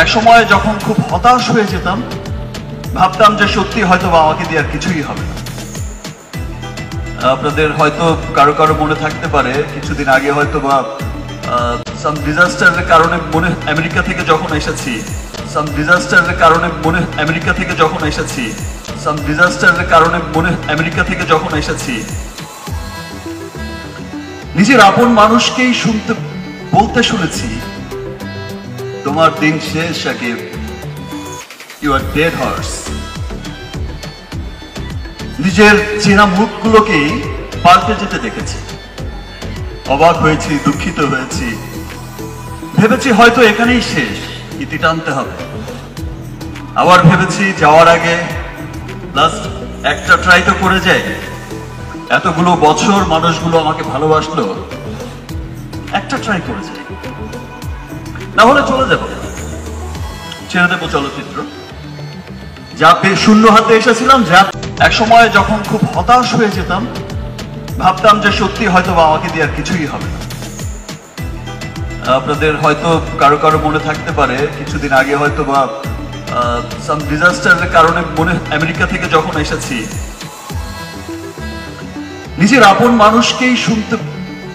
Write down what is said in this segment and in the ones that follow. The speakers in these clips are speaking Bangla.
এক সময় যখন খুব হতাশ হয়ে যেতাম, ভাবতাম যে সত্যি হয়তো বা আমাকে দিয়ে আর কিছুই হবে না। আপনাদের হয়তো কারো কারো মনে থাকতে পারে, কিছুদিন আগে হয়তো বা সাম ডিজাস্টারের কারণে আমেরিকা থেকে যখন এসেছি নিজের আপন মানুষকেই বলতে শুনেছি, তোমার দিন শেষ Shakib, you are dead horse. নিজের চেনা মুখগুলোকেই পাল্টে যেতে দেখেছি, অবাক হয়েছি, দুঃখিত হয়েছি, ভেবেছি হয়তো এখানেই শেষ, ইতি টানতে হবে। আবার ভেবেছি যাওয়ার আগে লাস্ট একটা ট্রাই তো করে যাই। এতগুলো বছর মানুষগুলো আমাকে ভালোবাসলো, একটা ট্রাই করে যাই, না হলে চলে যাব, ছেড়ে দেবো চলচ্চিত্র। যা পেয়ে শূন্য হাতে এসেছিলাম, যা এক সময় যখন খুব হতাশ হয়ে যেতাম, ভাবতাম যে সত্যি হয়তো বা আমাকে দিয়ে আর কিছুই হবে না। আপনাদের হয়তো কারো কারো মনে থাকতে পারে, কিছুদিন আগে হয়তো বা সাম ডিজাস্টারের কারণে আমেরিকা থেকে যখন এসেছি, নিজের আপন মানুষকেই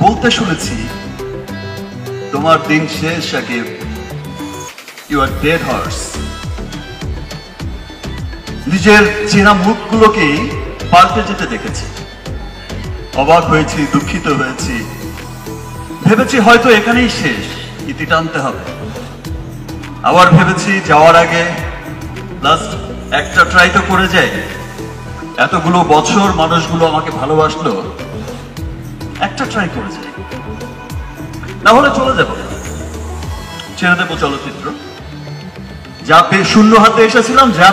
বলতে শুনেছি, তোমার দিন শেষ Shakib, you are dead horse. নিজের চেনা মুখগুলোকেই পাল্টে যেতে দেখেছি, অবাক হয়েছি, দুঃখিত হয়েছি, ভেবেছি হয়তো এখানেই শেষ, ইতি টানতে হবে। আবার ভেবেছি যাওয়ার আগে লাস্ট একটা ট্রাই তো করে যাই। এতগুলো বছর মানুষগুলো আমাকে ভালোবাসলো, একটা ট্রাই করে যাই, না হলে চলে যাব, ছেড়ে দেবো চলচ্চিত্র। যা পেয়ে শূন্য হাতে এসেছিলাম, যা